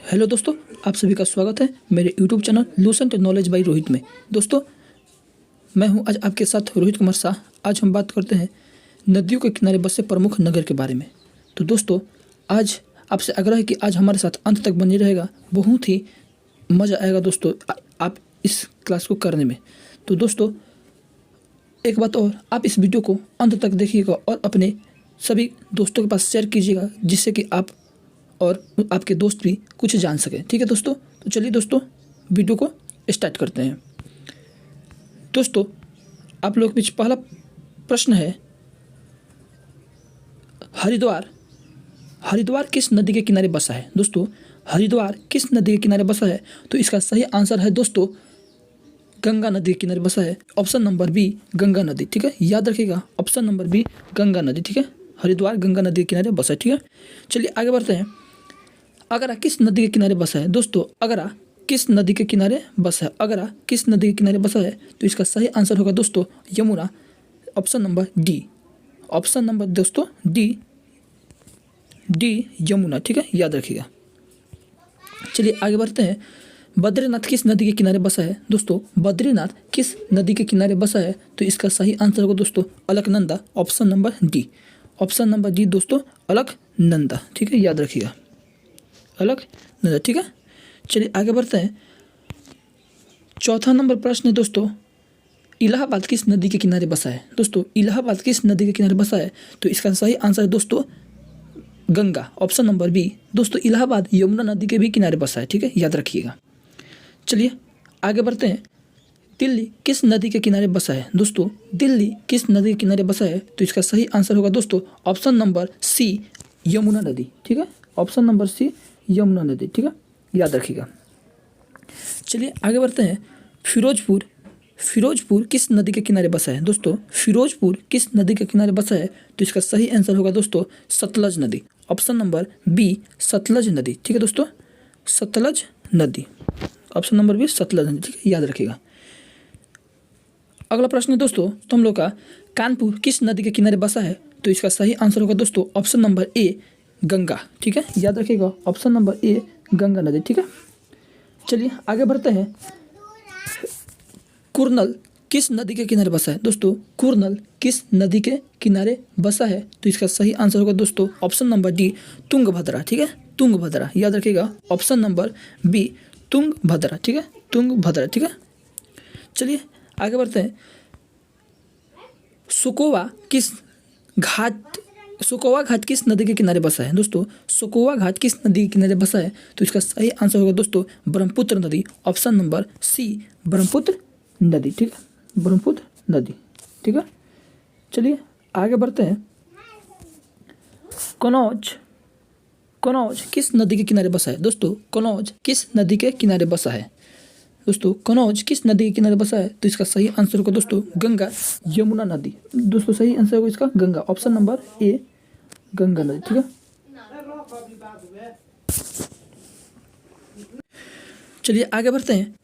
Hello दोस्तों, आप सभी का स्वागत है मेरे YouTube channel Lucent knowledge by Rohit में। दोस्तों, मैं हूं आज आपके साथ रोहित कुमार शाह। आज हम बात करते हैं नदियों के किनारे बसे प्रमुख नगर के बारे में। तो दोस्तों, आज आपसे आग्रह है कि आज हमारे साथ अंत तक बने रहेगा। बहुत ही मज़ा आएगा दोस्तों आप इस क्लास को करने में। तो दोस्तों, एक बात और, आप इस वीडियो को अंत तक देखिएगा और अपने सभी दोस्तों के पास शेयर कीजिएगा, जिससे कि आप और आपके दोस्त भी कुछ जान सकें। ठीक है दोस्तों, तो चलिए दोस्तों वीडियो को स्टार्ट करते हैं। दोस्तों, आप लोग के बीच पहला प्रश्न है, हरिद्वार किस नदी के किनारे बसा है? दोस्तों, हरिद्वार किस नदी के किनारे बसा है? तो इसका सही आंसर है दोस्तों गंगा नदी के किनारे बसा है। ऑप्शन नंबर बी, गंगा नदी। ठीक है, याद रखिएगा, ऑप्शन नंबर बी, गंगा नदी। ठीक है, हरिद्वार गंगा नदी के किनारे बसा है। ठीक है, चलिए आगे बढ़ते हैं। अगरा किस नदी के किनारे बसा है? दोस्तों, अगरा किस नदी के किनारे बसा है? अगरा किस नदी के किनारे बसा है? तो इसका सही आंसर होगा दोस्तों Yamuna. Option number D, option number दोस्तों डी यमुना। ठीक है, याद रखिएगा। चलिए आगे बढ़ते हैं। बद्रीनाथ किस नदी के किनारे बसा है? दोस्तों, बद्रीनाथ किस नदी के किनारे बसा है? तो इसका सही आंसर होगा दोस्तों Alaknanda. Option number D, option number D दोस्तों अलकनंदा। ठीक है, याद रखिएगा, अलकनंदा। ठीक है, चलिए आगे बढ़ते हैं। चौथा नंबर प्रश्न है दोस्तों, इलाहाबाद किस नदी के किनारे बसा है? दोस्तों, इलाहाबाद किस नदी के किनारे बसा है? तो इसका सही आंसर है दोस्तों गंगा। ऑप्शन नंबर बी दोस्तों, इलाहाबाद यमुना नदी के भी किनारे बसा है। ठीक है, याद रखिएगा। चलिए आगे बढ़ते हैं। दिल्ली किस नदी के किनारे बसा है? दोस्तों, दिल्ली किस नदी के किनारे बसा है? तो इसका सही आंसर होगा दोस्तों ऑप्शन नंबर सी, यमुना नदी। ठीक है, ऑप्शन नंबर सी, यमुना नदी। ठीक है, याद रखिएगा। चलिए आगे बढ़ते हैं। फिरोजपुर किस नदी के किनारे बसा है? दोस्तों, फिरोजपुर किस नदी के किनारे बसा है? तो इसका सही आंसर होगा दोस्तों सतलज नदी। ऑप्शन नंबर बी, सतलज नदी। ठीक है दोस्तों, सतलज नदी। ऑप्शन नंबर बी, सतलज नदी। ठीक है, याद रखिएगा। अगला प्रश्न है दोस्तों, तो हम लोग का कानपुर किस नदी के किनारे बसा है? तो इसका सही आंसर होगा दोस्तों ऑप्शन नंबर ए, गंगा। ठीक है, याद रखिएगा, ऑप्शन नंबर ए, गंगा नदी। ठीक है, चलिए आगे बढ़ते हैं। कुरनल किस नदी के किनारे बसा है? दोस्तों, कुरनल किस नदी के किनारे बसा है? तो इसका सही आंसर होगा दोस्तों ऑप्शन नंबर डी, तुंगभद्रा। ठीक है, तुंगभद्रा, याद रखिएगा, ऑप्शन नंबर बी, तुंगभद्रा। ठीक है, तुंगभद्रा। ठीक है, चलिए आगे बढ़ते हैं। सुकोवा घाट किस नदी के किनारे बसा है? दोस्तों, सुकोवा घाट किस नदी के किनारे बसा है? तो इसका सही आंसर होगा दोस्तों ब्रह्मपुत्र नदी। ऑप्शन नंबर सी, ब्रह्मपुत्र नदी। ठीक है, ब्रह्मपुत्र नदी। ठीक है, चलिए आगे बढ़ते हैं। कनौज किस नदी के किनारे बसा है? दोस्तों, कनौज किस नदी के किनारे बसा है? दोस्तों, कनौज किस नदी के किनारे बसा है? तो इसका सही आंसर होगा दोस्तों गंगा यमुना नदी। दोस्तों, सही आंसर होगा इसका Ganga. Option number A, Ganga नदी। ठीक है, चलिए आगे बढ़ते हैं।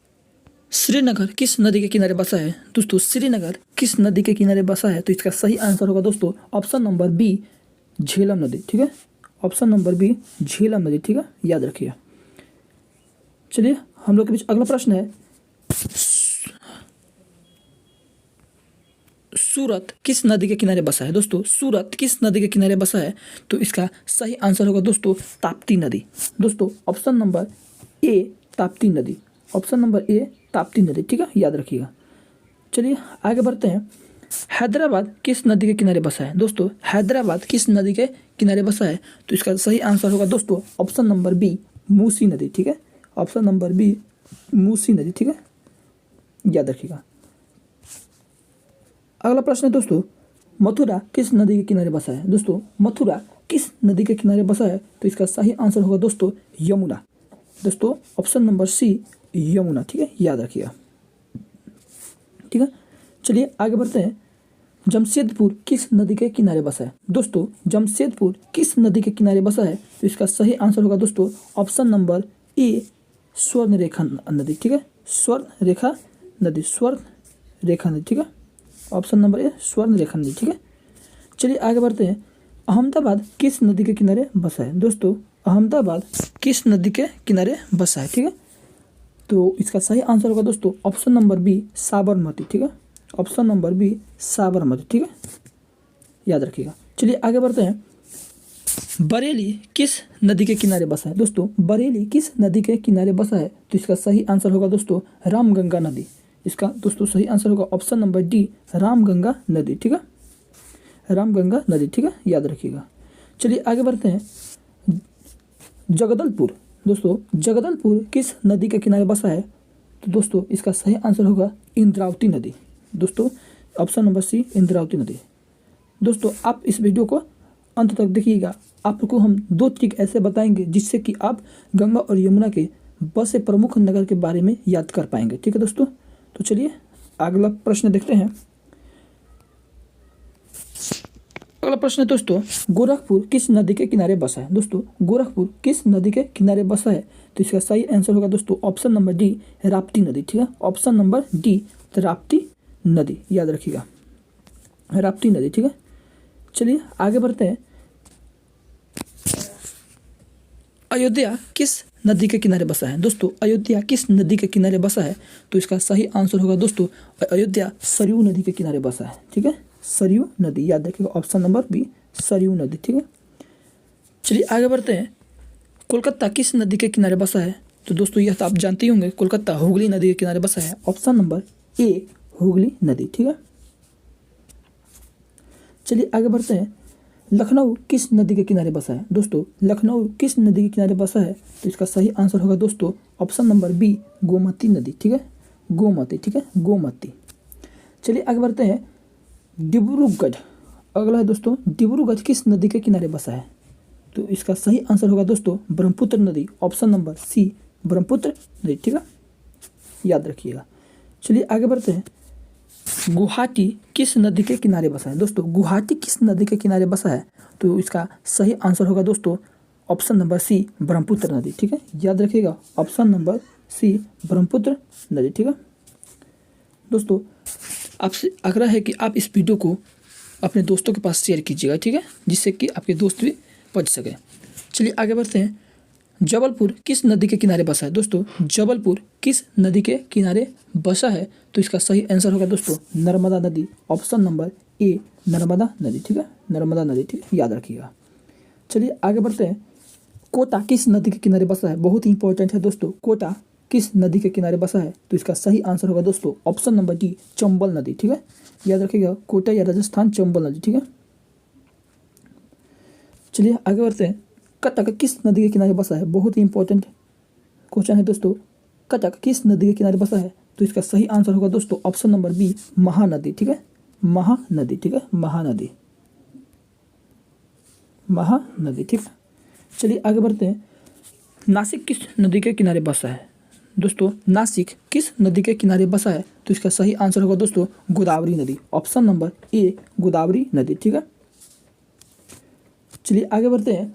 श्रीनगर किस नदी के किनारे बसा है? दोस्तों, श्रीनगर किस नदी के किनारे बसा है? तो इसका सही आंसर होगा दोस्तों ऑप्शन नंबर बी, झेलम नदी। ठीक है, ऑप्शन नंबर बी, झेलम नदी। ठीक है, याद रखिए। चलिए हम लोग के बीच अगला प्रश्न है, सूरत किस नदी के किनारे बसा है? दोस्तों, सूरत किस नदी के किनारे बसा है? तो इसका सही आंसर होगा दोस्तों ताप्ती नदी। दोस्तों, ऑप्शन नंबर ए, ताप्ती नदी। ऑप्शन नंबर ए, ताप्ती नदी। ठीक है, याद रखिएगा। चलिए आगे बढ़ते हैं। हैदराबाद किस नदी के किनारे बसा है? दोस्तों, हैदराबाद किस नदी के किनारे बसा है? तो इसका सही आंसर होगा दोस्तों ऑप्शन नंबर बी, मूसी नदी। ठीक है, ऑप्शन नंबर बी, मूसी नदी। ठीक है, याद रखिएगा। अगला प्रश्न है दोस्तों, मथुरा किस नदी के किनारे बसा है? दोस्तों, मथुरा किस नदी के किनारे बसा है? तो इसका सही आंसर होगा दोस्तों यमुना। दोस्तों, ऑप्शन नंबर सी, यमुना। ठीक है, याद रखिएगा। ठीक है, चलिए आगे बढ़ते हैं। जमशेदपुर किस नदी के किनारे बसा है? दोस्तों, जमशेदपुर किस नदी के किनारे बसा है? तो इसका सही आंसर होगा दोस्तों ऑप्शन नंबर ए, स्वर्णरेखा नदी। ठीक है, स्वर्णरेखा नदी, स्वर्णरेखा नदी। ठीक है, ऑप्शन नंबर ए, स्वर्णरेखा नदी। ठीक है, चलिए आगे बढ़ते हैं। अहमदाबाद किस नदी के किनारे बसा है? दोस्तों, अहमदाबाद किस नदी के किनारे बसा है? ठीक है, तो इसका सही आंसर होगा दोस्तों ऑप्शन नंबर बी, साबरमती। ठीक है, ऑप्शन नंबर बी, साबरमती। ठीक है, याद रखिएगा। चलिए आगे बढ़ते हैं। बरेली किस नदी के किनारे बसा है? दोस्तों बरेली किस नदी के किनारे बसा है? तो इसका सही आंसर होगा दोस्तों रामगंगा नदी। इसका दोस्तों सही आंसर होगा ऑप्शन नंबर डी, रामगंगा नदी। ठीक है, रामगंगा नदी। ठीक है, याद रखिएगा। चलिए आगे बढ़ते हैं। जगदलपुर, दोस्तों जगदलपुर किस नदी के किनारे बसा है? तो दोस्तों इसका सही आंसर होगा इंद्रावती नदी। दोस्तों ऑप्शन नंबर सी, इंद्रावती नदी। दोस्तों आप इस वीडियो को अंत तक देखिएगा, आपको हम 2 ट्रिक ऐसे बताएंगे जिससे कि आप गंगा और यमुना के बसे से प्रमुख नगर के बारे में याद कर पाएंगे। ठीक है दोस्तों, तो चलिए अगला प्रश्न देखते हैं। अगला प्रश्न है दोस्तों, गोरखपुर किस नदी के किनारे बसा है? दोस्तों गोरखपुर किस नदी के किनारे बसा है? तो इसका सही आंसर होगा दोस्तों ऑप्शन नंबर डी, राप्ती नदी। ठीक है, ऑप्शन नंबर डी, राप्ती नदी। याद रखिएगा, राप्ती नदी। ठीक है, चलिए आगे बढ़ते हैं। अयोध्या किस नदी के किनारे बसा है? दोस्तों अयोध्या किस नदी के किनारे बसा है? तो इसका सही आंसर होगा दोस्तों अयोध्या सरयू नदी के किनारे बसा है। ठीक है, सरयू नदी। याद रखिएगा ऑप्शन नंबर बी, सरयू नदी। ठीक है, चलिए आगे बढ़ते हैं। कोलकाता किस नदी के किनारे बसा है? तो दोस्तों यह तो आप जानते ही होंगे, कोलकाता हुगली नदी के किनारे बसा है। ऑप्शन नंबर ए, हुगली नदी। ठीक है, चलिए आगे बढ़ते हैं। लखनऊ किस नदी के किनारे बसा है? दोस्तों लखनऊ किस नदी के किनारे बसा है? तो इसका सही आंसर होगा दोस्तों ऑप्शन नंबर बी, गोमती नदी। ठीक है, गोमती। ठीक है, गोमती। चलिए आगे बढ़ते हैं। डिब्रूगढ़, अगला है दोस्तों, डिब्रूगढ़ किस नदी के किनारे बसा है? तो इसका सही आंसर होगा दोस्तों ब्रह्मपुत्र नदी। ऑप्शन नंबर सी, ब्रह्मपुत्र नदी। ठीक है, याद रखिएगा। चलिए आगे बढ़ते हैं। गुवाहाटी किस नदी के किनारे बसा है? दोस्तों गुवाहाटी किस नदी के किनारे बसा है? तो इसका सही आंसर होगा दोस्तों ऑप्शन नंबर सी, ब्रह्मपुत्र नदी। ठीक है, याद रखिएगा ऑप्शन नंबर सी, ब्रह्मपुत्र नदी। ठीक है दोस्तों, आपसे आग्रह है कि आप इस वीडियो को अपने दोस्तों के पास शेयर कीजिएगा। ठीक है, जिससे कि आपके दोस्त भी पढ़ सके। चलिए आगे बढ़ते हैं। जबलपुर किस नदी के किनारे बसा है? दोस्तों जबलपुर किस नदी के किनारे बसा है? तो इसका सही आंसर होगा दोस्तों नर्मदा नदी। ऑप्शन नंबर ए, नर्मदा नदी। ठीक है, नर्मदा नदी। ठीक है, याद रखिएगा। चलिए आगे बढ़ते हैं। कोटा किस नदी के किनारे बसा है? बहुत ही इंपॉर्टेंट है दोस्तों, कोटा किस नदी के किनारे बसा है? तो इसका सही आंसर होगा दोस्तों ऑप्शन नंबर डी, चंबल नदी। ठीक है, याद रखिएगा, कोटा या राजस्थान, चंबल नदी। ठीक है, चलिए आगे बढ़ते हैं। कटक किस नदी के किनारे बसा है? बहुत ही इंपॉर्टेंट क्वेश्चन है दोस्तों, कटक किस नदी के किनारे बसा है? तो इसका सही आंसर होगा दोस्तों ऑप्शन नंबर बी, महानदी। ठीक है, महानदी। ठीक है, महानदी, महानदी। ठीक है, चलिए आगे बढ़ते हैं। नासिक किस नदी के किनारे बसा है? दोस्तों नासिक किस नदी के किनारे बसा है? तो इसका सही आंसर होगा दोस्तों गोदावरी नदी। ऑप्शन नंबर ए, गोदावरी नदी। ठीक है, चलिए आगे बढ़ते हैं।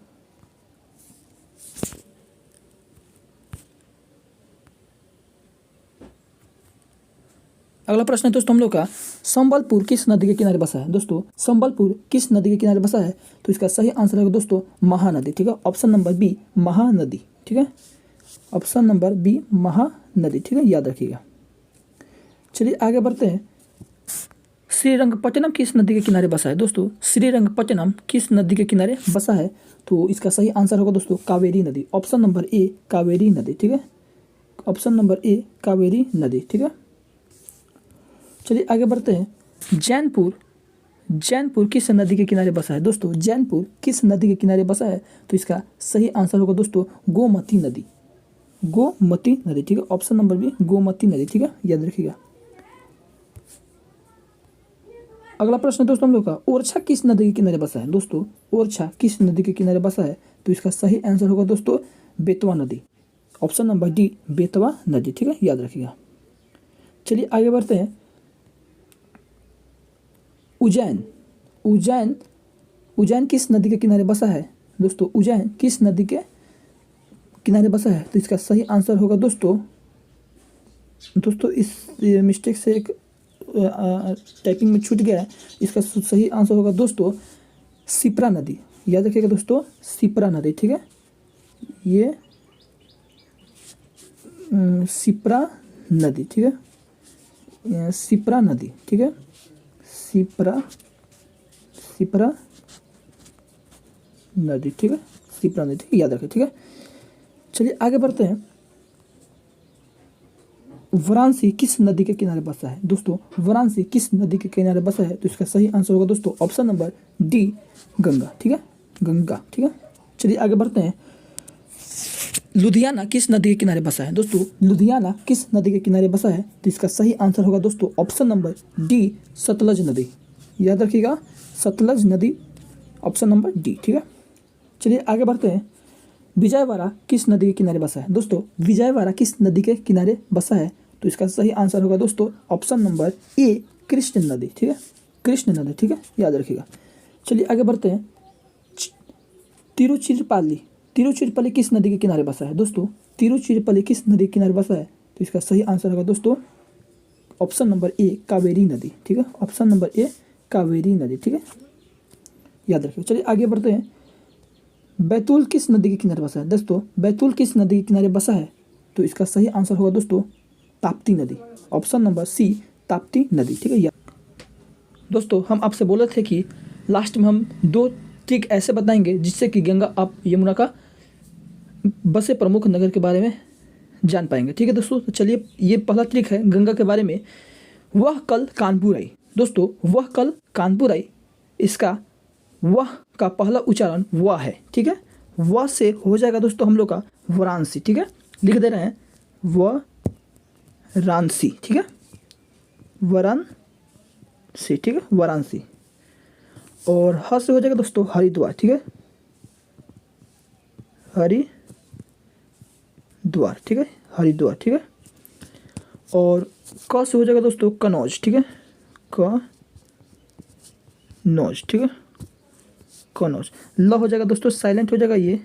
अगला प्रश्न है दोस्तों हम लोग का, संबलपुर किस नदी के किनारे बसा है? दोस्तों संबलपुर किस नदी के किनारे बसा है? तो इसका सही आंसर है दोस्तों महानदी। ठीक है, ऑप्शन नंबर बी, महानदी। ठीक है, ऑप्शन नंबर बी, महानदी। ठीक है, याद रखिएगा। चलिए आगे बढ़ते हैं। श्रीरंगपट्टनम किस नदी के किनारे बसा है? दोस्तों श्रीरंगपट्टनम किस नदी के किनारे बसा है? तो इसका सही आंसर होगा दोस्तों कावेरी नदी। ऑप्शन नंबर ए, कावेरी नदी। ठीक है, ऑप्शन नंबर ए, कावेरी नदी। ठीक है, चलिए आगे बढ़ते हैं। जैनपुर, जैनपुर किस नदी के किनारे बसा है? दोस्तों जैनपुर किस नदी के किनारे बसा है? तो इसका सही आंसर होगा दोस्तों गोमती नदी। गोमती नदी। ठीक है, ऑप्शन नंबर बी, गोमती नदी। ठीक है, याद रखिएगा। अगला प्रश्न दोस्तों हम लोग का, ओरछा किस नदी के किनारे बसा है? दोस्तों ओरछा किस नदी के किनारे बसा है? तो इसका सही आंसर होगा दोस्तों बेतवा नदी। ऑप्शन नंबर डी, बेतवा नदी। ठीक है, याद रखिएगा। चलिए आगे बढ़ते हैं। उज्जैन, उज्जैन, उज्जैन किस नदी के किनारे बसा है? दोस्तों उज्जैन किस नदी के किनारे बसा है? तो इसका सही आंसर होगा दोस्तों इस मिस्टेक से एक टाइपिंग में छूट गया है। इसका सही आंसर होगा दोस्तों शिप्रा नदी। याद रखिएगा दोस्तों, शिप्रा नदी। ठीक है, ये शिप्रा नदी, ठीक है, शिप्रा नदी, ठीक है, शिप्रा नदी, ठीक है, शिप्रा नदी, ठीक है, याद रखें, ठीक है। चलिए आगे बढ़ते हैं। वाराणसी किस नदी के किनारे बसा है? दोस्तों वाराणसी किस नदी के किनारे बसा है? तो इसका सही आंसर होगा दोस्तों ऑप्शन नंबर डी, गंगा, ठीक है, गंगा, ठीक है। चलिए आगे बढ़ते हैं। लुधियाना किस नदी के किनारे बसा है? दोस्तों लुधियाना किस नदी के किनारे बसा है? तो इसका सही आंसर होगा दोस्तों ऑप्शन नंबर डी, सतलज नदी, याद रखिएगा, सतलज नदी, ऑप्शन नंबर डी, ठीक है। चलिए आगे बढ़ते हैं। विजयवाड़ा किस नदी के किनारे बसा है? दोस्तों विजयवाड़ा किस नदी के किनारे बसा है? तो इसका सही आंसर होगा दोस्तों ऑप्शन नंबर ए, कृष्ण नदी, ठीक है, कृष्ण नदी, ठीक है, याद रखिएगा। चलिए आगे बढ़ते हैं। तिरुचिरापल्ली किस नदी के किनारे बसा है? दोस्तों तिरुचिरापल्ली किस नदी के किनारे बसा है? तो इसका सही आंसर होगा दोस्तों ऑप्शन नंबर ए, कावेरी नदी, ठीक है, ऑप्शन नंबर ए, कावेरी नदी, ठीक है, याद रखिए। चलिए आगे बढ़ते हैं। बैतूल किस नदी के किनारे बसा है? दोस्तों बैतूल किस नदी के किनारे बसा है? तो इसका सही आंसर होगा दोस्तों ताप्ती नदी, ऑप्शन नंबर सी, ताप्ती नदी, ठीक है। दोस्तों हम आपसे बोले थे कि लास्ट में हम 2 ट्रिक ऐसे बताएंगे जिससे कि गंगा आप यमुना का बसे प्रमुख नगर के बारे में जान पाएंगे, ठीक है दोस्तों। तो चलिए ये पहला ट्रिक है गंगा के बारे में। वह कल कानपुर आई। दोस्तों वह कल कानपुर आई, इसका वह का पहला उच्चारण वह है, ठीक है, वह से हो जाएगा दोस्तों हम लोग का वाराणसी, ठीक है, लिख दे रहे हैं वाराणसी, ठीक है, वाराणसी, ठीक है, वाराणसी। और ह से हो जाएगा दोस्तों हरिद्वार, ठीक है, हरिद्वार, ठीक है, हरिद्वार, ठीक है। और क से हो जाएगा दोस्तों कनौज, ठीक है, कनौज, ठीक है, कनौज। ल हो जाएगा दोस्तों साइलेंट हो जाएगा, ये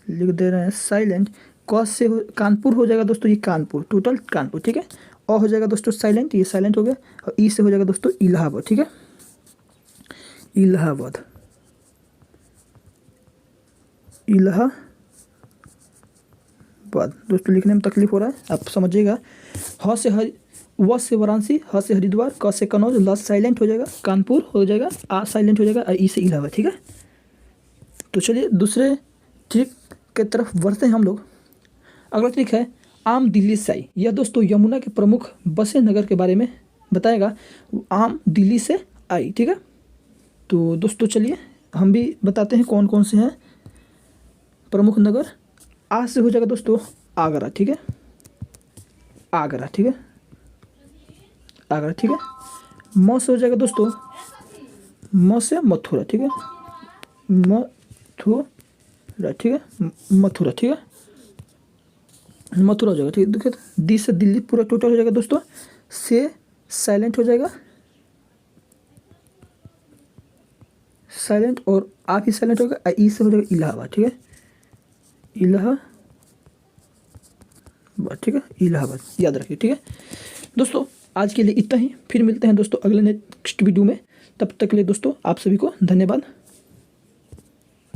लिख दे रहे हैं साइलेंट। क से कानपुर हो जाएगा दोस्तों, ये कानपुर, टोटल कानपुर, ठीक है। अ हो जाएगा दोस्तों साइलेंट, ये साइलेंट हो गया। और ई से हो जाएगा दोस्तों इलाहाबाद, ठीक है, इलाहाबाद, इलाहाबाद। दोस्तों लिखने में तकलीफ हो रहा है, आप समझिएगा। ह से व से वाराणसी, ह से हरिद्वार, क से कनौज, ल साइलेंट हो जाएगा, कानपुर हो जाएगा, आ साइलेंट हो जाएगा, और ई से इलाहाबाद, ठीक है। तो चलिए दूसरे ट्रिक के तरफ बढ़ते हैं हम लोग। अगला ट्रिक है आम दिल्ली से आई। यह दोस्तों यमुना के प्रमुख बसे नगर के बारे में बताएगा। आम दिल्ली से आई, ठीक है। तो दोस्तों चलिए हम भी बताते हैं कौन कौन से हैं प्रमुख नगर। आ से हो जाएगा दोस्तों आगरा, ठीक है, आगरा, ठीक है, आगरा, ठीक है। म से हो जाएगा दोस्तों, म से मथुरा, ठीक है, मथुरा, ठीक है, मथुरा, ठीक है, मथुरा हो जाएगा, ठीक है। देखिए डी से दिल्ली पूरा टोटल हो जाएगा दोस्तों। से साइलेंट हो जाएगा, साइलेंट, और आप ही साइलेंट होगा। ई से हो जाएगा इलाहाबाद, ठीक है, इलाहाबाद, ठीक है, इलाहाबाद, याद रखिए, ठीक है दोस्तों। आज के लिए इतना ही, फिर मिलते हैं दोस्तों अगले नेक्स्ट वीडियो में। तब तक के लिए दोस्तों आप सभी को धन्यवाद।